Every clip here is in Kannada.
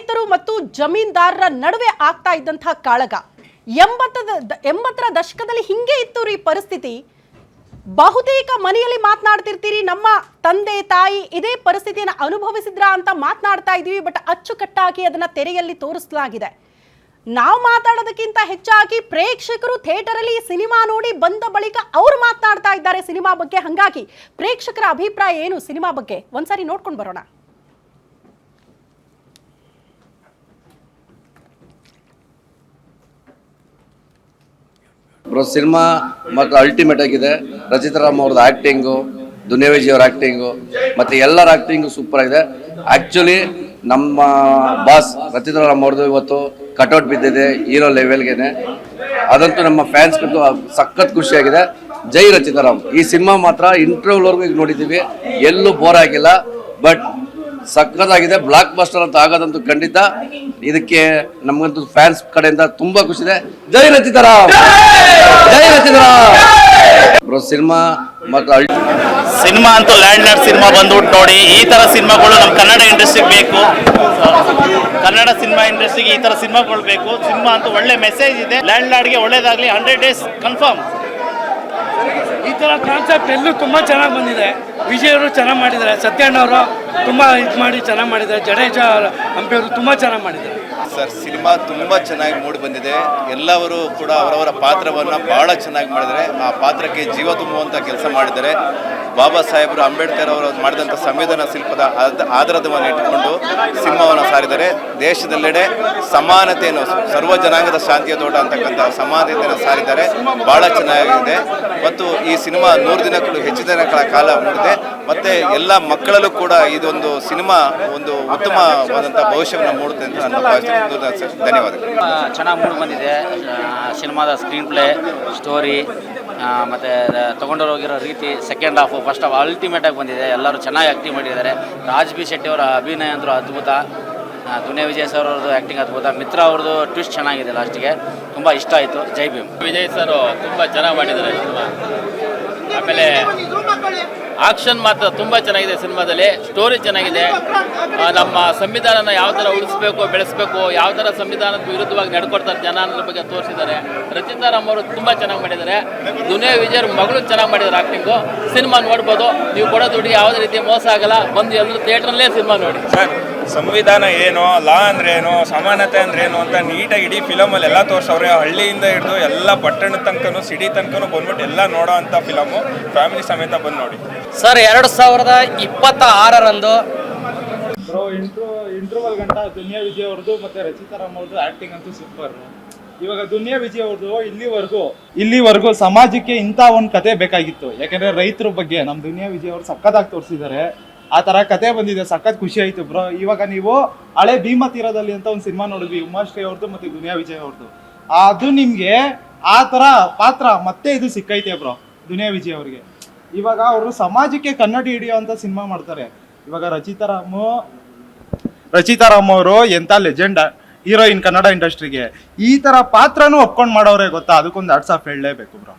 ರೈತರು ಮತ್ತು ಜಮೀನ್ದಾರರ ನಡುವೆ ಆಗ್ತಾ ಇದ್ದಂತಹ ಕಾಳಗ 80ರ ದಶಕದಲ್ಲಿ ಹಿಂಗೆ ಇತ್ತು ರೀ ಪರಿಸ್ಥಿತಿ. ಬಹುತೇಕ ಮನೆಯಲ್ಲಿ ಮಾತನಾಡ್ತಿರ್ತೀರಿ, ನಮ್ಮ ತಂದೆ ತಾಯಿ ಇದೇ ಪರಿಸ್ಥಿತಿಯನ್ನು ಅನುಭವಿಸಿದ್ರ ಅಂತ ಮಾತನಾಡ್ತಾ ಇದೀವಿ. ಬಟ್ ಅಚ್ಚುಕಟ್ಟಾಗಿ ಅದನ್ನ ತೆರೆಯಲ್ಲಿ ತೋರಿಸಲಾಗಿದೆ. ನಾವು ಮಾತಾಡೋದಕ್ಕಿಂತ ಹೆಚ್ಚಾಗಿ ಪ್ರೇಕ್ಷಕರು ಥಿಯೇಟರ್ ಅಲ್ಲಿ ಸಿನಿಮಾ ನೋಡಿ ಬಂದ ಬಳಿಕ ಅವರು ಮಾತನಾಡ್ತಾ ಇದ್ದಾರೆ ಸಿನಿಮಾ ಬಗ್ಗೆ. ಹಾಗಾಗಿ ಪ್ರೇಕ್ಷಕರ ಅಭಿಪ್ರಾಯ ಏನು ಸಿನಿಮಾ ಬಗ್ಗೆ ಒಂದ್ಸರಿ ನೋಡ್ಕೊಂಡು ಬರೋಣ. ಸಿನಿಮಾ ಮತ್ತು ಅಲ್ಟಿಮೇಟ್ ಆಗಿದೆ. ರಚಿತಾ ರಾಮ್ ಅವ್ರದ್ದು ಆಕ್ಟಿಂಗು, ದುನಿಯಾ ವಿಜಯ್ ಅವ್ರ ಆಕ್ಟಿಂಗು ಮತ್ತೆ ಎಲ್ಲರ ಆಕ್ಟಿಂಗು ಸೂಪರ್ ಆಗಿದೆ. ಆಕ್ಚುಲಿ ನಮ್ಮ ಬಾಸ್ ರಚಿತಾ ರಾಮ್ ಅವ್ರದ್ದು ಇವತ್ತು ಕಟ್ಔಟ್ ಬಿದ್ದಿದೆ ಹೀರೋ ಲೆವೆಲ್ಗೆನೆ. ಅದಂತೂ ನಮ್ಮ ಫ್ಯಾನ್ಸ್ ಕಂಡು ಸಖತ್ ಖುಷಿಯಾಗಿದೆ. ಜೈ ರಚಿತಾ ರಾಮ್. ಈ ಸಿನಿಮಾ ಮಾತ್ರ ಇಂಟರ್ವ್ಯೂವರೆಗೂ ಈಗ ನೋಡಿದ್ದೀವಿ, ಎಲ್ಲೂ ಬೋರ್ ಆಗಿಲ್ಲ. ಬಟ್ ಸಖತ್ತಾಗಿದೆ, ಬ್ಲಾಕ್ ಬಸ್ಟರ್ ಅಂತ ಆಗೋದಂತೂ ಖಂಡಿತ. ಇದಕ್ಕೆ ನಮಗಂತೂ ಫ್ಯಾನ್ಸ್ ಕಡೆಯಿಂದ ತುಂಬಾ ಖುಷಿ ಇದೆ. ಜೈ ರಚಿತಾ ರಾಮ್, ಜೈ ರಚಿತಾ ರಾಮ್. ಸಿನಿಮಾ ಮತ್ತು ಸಿನಿಮಾ ಅಂತೂ ಲ್ಯಾಂಡ್ ಲಾರ್ಡ್ ಸಿನಿಮಾ ಬಂದ್ಬಿಟ್ಟು ನೋಡಿ. ಈ ತರ ಸಿನಿಮಾಗಳು ನಮ್ಮ ಕನ್ನಡ ಇಂಡಸ್ಟ್ರಿಗೆ ಬೇಕು. ಕನ್ನಡ ಸಿನಿಮಾ ಇಂಡಸ್ಟ್ರಿಗೆ ಈ ತರ ಸಿನಿಮಾಗಳು ಬೇಕು. ಸಿನಿಮಾ ಅಂತೂ ಒಳ್ಳೆ ಮೆಸೇಜ್ ಇದೆ. ಲ್ಯಾಂಡ್ ಲಾರ್ಡ್ಗೆ ಒಳ್ಳೇದಾಗಲಿ. 100 days ಕನ್ಫರ್ಮ್. ಈ ಥರ ಕಾನ್ಸೆಪ್ಟ್ ಎಲ್ಲೂ ತುಂಬ ಚೆನ್ನಾಗಿ ಬಂದಿದೆ. ವಿಜಯ್ ಅವರು ಚೆನ್ನಾಗಿ ಮಾಡಿದ್ದಾರೆ, ಸತ್ಯಣ್ಣ ಅವರು ತುಂಬ ಇದು ಮಾಡಿ ಚೆನ್ನಾಗಿ ಮಾಡಿದ್ದಾರೆ, ಜಡೇಜಾ ಹಂಪಿ ಅವರು ತುಂಬ ಚೆನ್ನಾಗಿ ಮಾಡಿದ್ದಾರೆ. ಸರ್, ಸಿನಿಮಾ ತುಂಬ ಚೆನ್ನಾಗಿ ಮೂಡಿ ಬಂದಿದೆ. ಎಲ್ಲವರು ಕೂಡ ಅವರವರ ಪಾತ್ರವನ್ನು ಬಹಳ ಚೆನ್ನಾಗಿ ಮಾಡಿದ್ದಾರೆ. ಆ ಪಾತ್ರಕ್ಕೆ ಜೀವ ತುಂಬುವಂಥ ಕೆಲಸ ಮಾಡಿದ್ದಾರೆ. ಬಾಬಾ ಸಾಹೇಬರು ಅಂಬೇಡ್ಕರ್ ಅವರು ಮಾಡಿದಂಥ ಸಂವಿಧಾನ ಶಿಲ್ಪದ ಆಧಾರವನ್ನು ಇಟ್ಟುಕೊಂಡು ಸಿನಿಮಾವನ್ನು ಸಾರಿದ್ದಾರೆ. ದೇಶದೆಲ್ಲೆಡೆ ಸಮಾನತೆಯನ್ನು, ಸರ್ವ ಜನಾಂಗದ ಶಾಂತಿಯ ತೋಟ ಅಂತಕ್ಕಂಥ ಸಮಾನತೆಯನ್ನು ಸಾರಿದ್ದಾರೆ. ಬಹಳ ಚೆನ್ನಾಗಿದೆ. ಮತ್ತು ಈ ಸಿನಿಮಾ 100 ದಿನಕ್ಕೂ ಹೆಚ್ಚು ದಿನಗಳ ಕಾಲ ಮೂಡಿದೆ. ಮತ್ತು ಎಲ್ಲ ಮಕ್ಕಳಲ್ಲೂ ಕೂಡ ಇದೊಂದು ಸಿನಿಮಾ ಒಂದು ಉತ್ತಮವಾದಂಥ ಭವಿಷ್ಯವನ್ನು ಮೂಡುತ್ತೆ ಅಂತ ನಾನು ಭಾವಿಸ್ತೀನಿ. ಧನ್ಯವಾದಗಳು. ಚೆನ್ನಾಗಿ ಮೂಡಿ ಬಂದಿದೆ. ಸಿನಿಮಾದ ಸ್ಕ್ರೀನ್ ಪ್ಲೇ, ಸ್ಟೋರಿ ಮತ್ತು ತೊಗೊಂಡೋಗಿರೋ ರೀತಿ, ಸೆಕೆಂಡ್ ಹಾಫು, ಫಸ್ಟ್ ಹಾಫ್ ಅಲ್ಟಿಮೇಟಾಗಿ ಬಂದಿದೆ. ಎಲ್ಲರೂ ಚೆನ್ನಾಗಿ ಆ್ಯಕ್ಟಿಂಗ್ ಮಾಡಿದ್ದಾರೆ. ರಾಜ್ ಬಿ ಶೆಟ್ಟಿ ಅವರ ಅಭಿನಯ ಅಂದರು ಅದ್ಭುತ. ದುನಿಯಾ ವಿಜಯ್ ಸರ್ ಅವ್ರದ್ದು ಆ್ಯಕ್ಟಿಂಗ್ ಅದ್ಭುತ. ಮಿತ್ರ ಅವ್ರದ್ದು ಟ್ವಿಸ್ಟ್ ಚೆನ್ನಾಗಿದೆ, ಲಾಸ್ಟಿಗೆ ತುಂಬ ಇಷ್ಟ ಆಯಿತು. ಜೈ ಭೀಮ್. ವಿಜಯ್ ಸರ್ ತುಂಬ ಚೆನ್ನಾಗಿ ಮಾಡಿದ್ದಾರೆ ಸಿನಿಮಾ. ಆಮೇಲೆ ಆಕ್ಷನ್ ಮಾತ್ರ ತುಂಬ ಚೆನ್ನಾಗಿದೆ ಸಿನಿಮಾದಲ್ಲಿ. ಸ್ಟೋರಿ ಚೆನ್ನಾಗಿದೆ. ನಮ್ಮ ಸಂವಿಧಾನನ ಯಾವ ಥರ ಉಳಿಸ್ಬೇಕು, ಬೆಳೆಸಬೇಕು, ಯಾವ ಥರ ಸಂವಿಧಾನದ ವಿರುದ್ಧವಾಗಿ ನಡ್ಕೊಡ್ತಾರೆ ಜನ ಅನ್ನೋದ್ರ ಬಗ್ಗೆ ತೋರಿಸಿದ್ದಾರೆ. ರಚಿತಾ ರಾಮ್ ಅವರು ತುಂಬ ಚೆನ್ನಾಗಿ ಮಾಡಿದ್ದಾರೆ. ದುನಿಯಾ ವಿಜಯ್ ಮಗಳು ಚೆನ್ನಾಗಿ ಮಾಡಿದ್ದಾರೆ ಆ್ಯಕ್ಟಿಂಗು. ಸಿನಿಮಾ ನೋಡ್ಬೋದು. ನೀವು ಕೊಡೋ ದುಡ್ಡಿಗೆ ಯಾವುದೇ ರೀತಿ ಮೋಸ ಆಗಲ್ಲ. ಬಂದು ಎಲ್ಲರೂ ಥಿಯೇಟ್ರಲ್ಲೇ ಸಿನಿಮಾ ನೋಡಿ. ಸಂವಿಧಾನ ಏನು, ಲಾ ಅಂದ್ರೆ ಏನು, ಸಮಾನತೆ ಅಂದ್ರೆ ಏನು ಅಂತ ನೀಟಾಗಿ ಇಡೀ ಫಿಲಮಲ್ಲಿ ಎಲ್ಲ ತೋರಿಸವ್ರೆ. ಹಳ್ಳಿಯಿಂದ ಹಿಡಿದು ಎಲ್ಲ ಪಟ್ಟಣದ ತನಕನೂ, ಸಿಟಿ ತನಕನೂ ಬಂದ್ಬಿಟ್ಟು ಎಲ್ಲ ನೋಡೋ ಅಂಥ ಫಿಲಮು. ಫ್ಯಾಮಿಲಿ ಸಮೇತ ಬಂದು ನೋಡಿ. ಸರ್, 2026ರಂದು ಇಂಟರ್ವಲ್ ಗಂಟ ದುನಿಯಾ ವಿಜಯ್ ಅವ್ರದ್ದು ಮತ್ತೆ ರಚಿತಾ ರಾಮ್ ಅವ್ರದ್ದು ಆಕ್ಟಿಂಗ್ ಅಂತೂ ಸೂಪರ್. ಇವಾಗ ದುನಿಯಾ ವಿಜಯ್ ಅವ್ರದ್ದು ಇಲ್ಲಿವರೆಗೂ ಸಮಾಜಕ್ಕೆ ಇಂಥ ಒಂದು ಕತೆ ಬೇಕಾಗಿತ್ತು. ಯಾಕಂದ್ರೆ ರೈತರ ಬಗ್ಗೆ ನಮ್ಮ ದುನಿಯಾ ವಿಜಯ್ ಅವರು ಸಖತ್ತಾಗಿ ತೋರಿಸಿದ್ದಾರೆ. ಆ ತರ ಕತೆ ಬಂದಿದೆ, ಸಖತ್ ಖುಷಿ ಆಯ್ತು ಬ್ರೋ. ಇವಾಗ ನೀವು ಹಳೆ ಭೀಮಾ ತೀರದಲ್ಲಿ ಅಂತ ಒಂದು ಸಿನಿಮಾ ನೋಡಿದ್ವಿ, ಉಮಾಶ್ರೀ ಅವ್ರದ್ದು ಮತ್ತೆ ದುನಿಯಾ ವಿಜಯ್ ಅವ್ರದ್ದು. ಅದು ನಿಮ್ಗೆ ಆ ತರ ಪಾತ್ರ ಮತ್ತೆ ಇದು ಸಿಕ್ಕೈತೆ ಬ್ರೋ ದುನಿಯಾ ವಿಜಯ್ ಅವ್ರಿಗೆ. ಇವಾಗ ಅವರು ಸಮಾಜಕ್ಕೆ ಕನ್ನಡಿ ಹಿಡಿಯೋ ಅಂತ ಸಿನಿಮಾ ಮಾಡ್ತಾರೆ. ಇವಾಗ ರಚಿತಾ ರಾಮ್ ಅವರು ಎಂತ ಲೆಜೆಂಡ್ ಹೀರೋಯಿನ್ ಕನ್ನಡ ಇಂಡಸ್ಟ್ರಿಗೆ. ಈ ತರ ಪಾತ್ರನೂ ಒಪ್ಕೊಂಡ್ ಮಾಡೋರೆ ಗೊತ್ತಾ, ಅದಕ್ಕೊಂದು ಹ್ಯಾಟ್ಸ್ ಆಫ್ ಹೇಳಲೇಬೇಕು ಬ್ರೋ.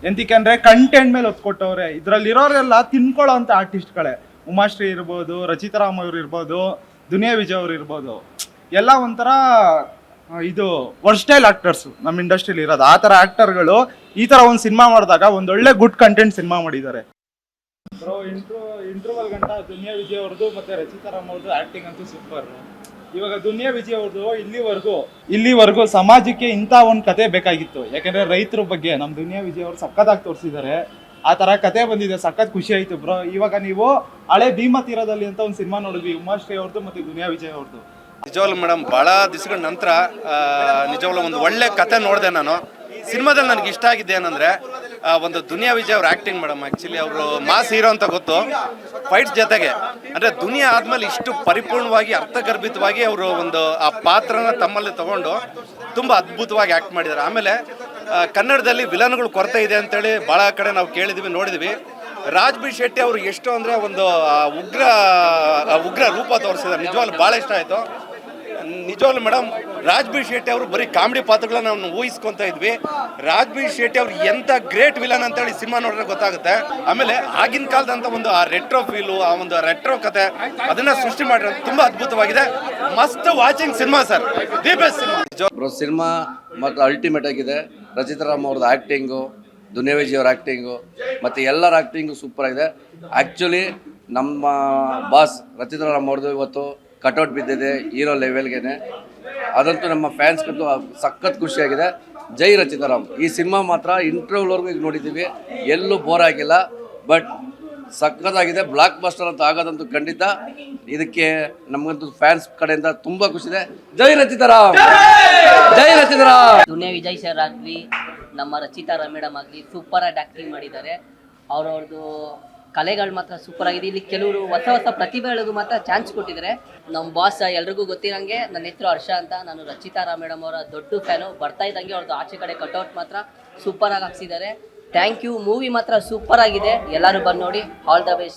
ಎಂತಿಕಂದ್ರೆ ಕಂಟೆಂಟ್ ಮೇಲೆ ಒತ್ಕೊಟ್ಟವ್ರೆ. ಇದ್ರಲ್ಲಿರೋರೆಲ್ಲ ತಿನ್ಕೊಳ್ಳೋ ಅಂತ ಆರ್ಟಿಸ್ಟ್ಗಳೇ. ಉಮಾಶ್ರೀ ಇರ್ಬೋದು, ರಚಿತಾ ರಾಮ್ ಅವ್ರು ಇರ್ಬೋದು, ದುನಿಯಾ ವಿಜಯ್ ಅವ್ರು ಇರ್ಬೋದು, ಎಲ್ಲ ಒಂಥರ ಇದು ವರ್ಸ್ಟೈಲ್ ಆಕ್ಟರ್ಸ್ ನಮ್ಮ ಇಂಡಸ್ಟ್ರಿಲಿ ಇರೋದು. ಆ ಥರ ಆಕ್ಟರ್ಗಳು ಈ ಥರ ಒಂದು ಸಿನಿಮಾ ಮಾಡಿದಾಗ ಒಂದೊಳ್ಳೆ ಗುಡ್ ಕಂಟೆಂಟ್ ಸಿನಿಮಾ ಮಾಡಿದ್ದಾರೆ ಬ್ರೋ. ಇಂಟರ್ವಲ್ ಗಂಟ ದುನಿಯಾ ವಿಜಯ್ ಅವ್ರದ್ದು ಮತ್ತೆ ರಚಿತಾ ರಾಮ್ ಅವ್ರದ್ದು ಆಕ್ಟಿಂಗ್ ಅಂತೂ ಸೂಪರ್. ಇವಾಗ ದುನಿಯಾ ವಿಜಯ್ ಅವ್ರದ್ದು ಇಲ್ಲಿವರೆಗೂ ಸಮಾಜಕ್ಕೆ ಇಂಥ ಒಂದು ಕತೆ ಬೇಕಾಗಿತ್ತು. ಯಾಕಂದ್ರೆ ರೈತರ ಬಗ್ಗೆ ನಮ್ಮ ದುನಿಯಾ ವಿಜಯ್ ಅವರು ಸಖತ್ತಾಗಿ ತೋರಿಸಿದ್ದಾರೆ. ಆ ತರ ಕತೆ ಬಂದಿದೆ, ಸಖತ್ ಖುಷಿ ಆಯ್ತು ಬ್ರೋ. ಇವಾಗ ನೀವು ಹಳೆ ಭೀಮಾ ತೀರದಲ್ಲಿ ಅಂತ ಒಂದು ಸಿನಿಮಾ ನೋಡಿದ್ವಿ, ಉಮಾಶ್ರೀ ಅವ್ರದ್ದು ಮತ್ತೆ ದುನಿಯಾ ವಿಜಯ್ ಅವ್ರದ್ದು. ನಿಜವಾಗ್ಲೂ ಮೇಡಮ್, ಭಾಳ ದಿವಸಗಳ ನಂತರ ನಿಜವಾಗ್ಲೂ ಒಂದು ಒಳ್ಳೆ ಕತೆ ನೋಡಿದೆ ನಾನು. ಸಿನಿಮಾದಲ್ಲಿ ನನಗೆ ಇಷ್ಟ ಆಗಿದ್ದೆ ಏನಂದರೆ ಒಂದು ದುನಿಯಾ ವಿಜಯ್ ಅವ್ರ ಆ್ಯಕ್ಟಿಂಗ್ ಮೇಡಮ್. ಆ್ಯಕ್ಚುಲಿ ಅವರು ಮಾಸ್ ಹೀರೋ ಅಂತ ಗೊತ್ತು, ಫೈಟ್ಸ್ ಜೊತೆಗೆ ಅಂದರೆ ದುನಿಯಾ ಆದಮೇಲೆ ಇಷ್ಟು ಪರಿಪೂರ್ಣವಾಗಿ ಅರ್ಥಗರ್ಭಿತವಾಗಿ ಅವರು ಒಂದು ಆ ಪಾತ್ರನ ತಮ್ಮಲ್ಲಿ ತಗೊಂಡು ತುಂಬ ಅದ್ಭುತವಾಗಿ ಆ್ಯಕ್ಟ್ ಮಾಡಿದ್ದಾರೆ. ಆಮೇಲೆ ಕನ್ನಡದಲ್ಲಿ ವಿಲನ್ಗಳು ಕೊರತೆ ಇದೆ ಅಂತೇಳಿ ಭಾಳ ಕಡೆ ನಾವು ಕೇಳಿದ್ವಿ, ನೋಡಿದ್ವಿ. ರಾಜ್ ಬಿ ಶೆಟ್ಟಿ ಅವರು ಎಷ್ಟು ಅಂದರೆ ಒಂದು ಉಗ್ರ ರೂಪ ತೋರಿಸಿದ್ದಾರೆ. ನಿಜವಾಗ್ಲೂ ಭಾಳ ಇಷ್ಟ ಆಯಿತು. ನಿಜವಾಗ್ಲೂ ಮೇಡಮ್, ರಾಜ್ಬೀರ್ ಶೆಟ್ಟಿ ಅವರು ಬರೀ ಕಾಮಿಡಿ ಪಾತ್ರಗಳನ್ನ ನಾವು ಊಹಿಸ್ಕೊಂತ ಇದ್ವಿ. ರಾಜ್ಬೀರ್ ಶೆಟ್ಟಿ ಅವ್ರು ಎಂತ ಗ್ರೇಟ್ ವಿಲನ್ ಅಂತ ಹೇಳಿ ಸಿನಿಮಾ ನೋಡಿದ್ರೆ ಗೊತ್ತಾಗುತ್ತೆ. ಆಮೇಲೆ ಆಗಿನ ಕಾಲದಂತ ಒಂದು ಆ ರೆಟ್ರೋ ಫೀಲು, ಆ ಒಂದು ರೆಟ್ರೋ ಕತೆ ಅದನ್ನ ಸೃಷ್ಟಿ ಮಾಡಿರೋದು ತುಂಬಾ ಅದ್ಭುತವಾಗಿದೆ. Must watching cinema sir, the best cinema. Cinema ಮತ್ತು ಅಲ್ಟಿಮೇಟ್ ಆಗಿದೆ. ರಚಿತಾರಾಮ್ ಅವ್ರದ್ದು ಆ್ಯಕ್ಟಿಂಗು, ದುನಿಯಾ ವಿಜಯ್ ಅವ್ರ ಆ್ಯಕ್ಟಿಂಗು ಮತ್ತು ಎಲ್ಲರ ಆ್ಯಕ್ಟಿಂಗು ಸೂಪರ್ ಆಗಿದೆ. ಆ್ಯಕ್ಚುಲಿ ನಮ್ಮ ಬಾಸ್ ರಚಿತಾರಾಮ್ ಅವ್ರದ್ದು ಇವತ್ತು ಕಟೌಟ್ ಬಿದ್ದಿದೆ ಹೀರೋ ಲೆವೆಲ್ಗೆ. ಅದಂತೂ ನಮ್ಮ ಫ್ಯಾನ್ಸ್ಗಂತೂ ಸಖತ್ ಖುಷಿಯಾಗಿದೆ. ಜೈ ರಚಿತಾರಾಮ್. ಈ ಸಿನಿಮಾ ಮಾತ್ರ ಇಂಟರ್ವ್ಯೂವರೆಗೂ ಈಗ ನೋಡಿದ್ದೀವಿ, ಎಲ್ಲೂ ಬೋರ್ ಆಗಿಲ್ಲ. ಬಟ್ ಸಖತ್ತಾಗಿದೆ, ಬ್ಲಾಕ್ ಬಸ್ಟರ್ ಅಂತ ಆಗೋದಂತೂ ಖಂಡಿತ. ಇದಕ್ಕೆ ನಮಗಂತೂ ಫ್ಯಾನ್ಸ್ ಕಡೆಯಿಂದ ತುಂಬ ಖುಷಿದೆ. ಜೈ ರಚಿತಾರಾಮ್, ಜೈ ರಚಿತಾರಾಮ್. ದುನಿಯಾ ವಿಜಯ್ ಸರ್ ಆಗಲಿ, ನಮ್ಮ ರಚಿತಾರಾಮ್ ಮೇಡಮ್ ಆಗಲಿ ಸೂಪರ್ ಆಗಿ ಆ್ಯಕ್ಟಿಂಗ್ ಮಾಡಿದ್ದಾರೆ. ಅವ್ರವ್ರದ್ದು ಕಲೆಗಳು ಮಾತ್ರ ಸೂಪರ್ ಆಗಿದೆ. ಇಲ್ಲಿ ಕೆಲವರು ಹೊಸ ಹೊಸ ಪ್ರತಿಭೆಗಳಿಗೂ ಮಾತ್ರ ಚಾನ್ಸ್ ಕೊಟ್ಟಿದ್ದಾರೆ. ನಮ್ಮ ಬಾಸ್ ಎಲ್ರಿಗೂ ಗೊತ್ತಿರಂಗೆ, ನನ್ನ ಹೆಸರು ಹರ್ಷ ಅಂತ, ನಾನು ರಚಿತಾರಾಮ್ ಮೇಡಮ್ ಅವರ ದೊಡ್ಡ ಫ್ಯಾನು. ಬರ್ತಾ ಇದ್ದಂಗೆ ಅವ್ರದ್ದು ಆಚೆ ಕಡೆ ಕಟೌಟ್ ಮಾತ್ರ ಸೂಪರ್ ಆಗಿ ಹಾಕ್ಸಿದ್ದಾರೆ. Thank you. ಮೂವಿ ಮಾತ್ರ ಸೂಪರ್ ಆಗಿದೆ, ಎಲ್ಲರೂ ಬಂದು ನೋಡಿ. All the best.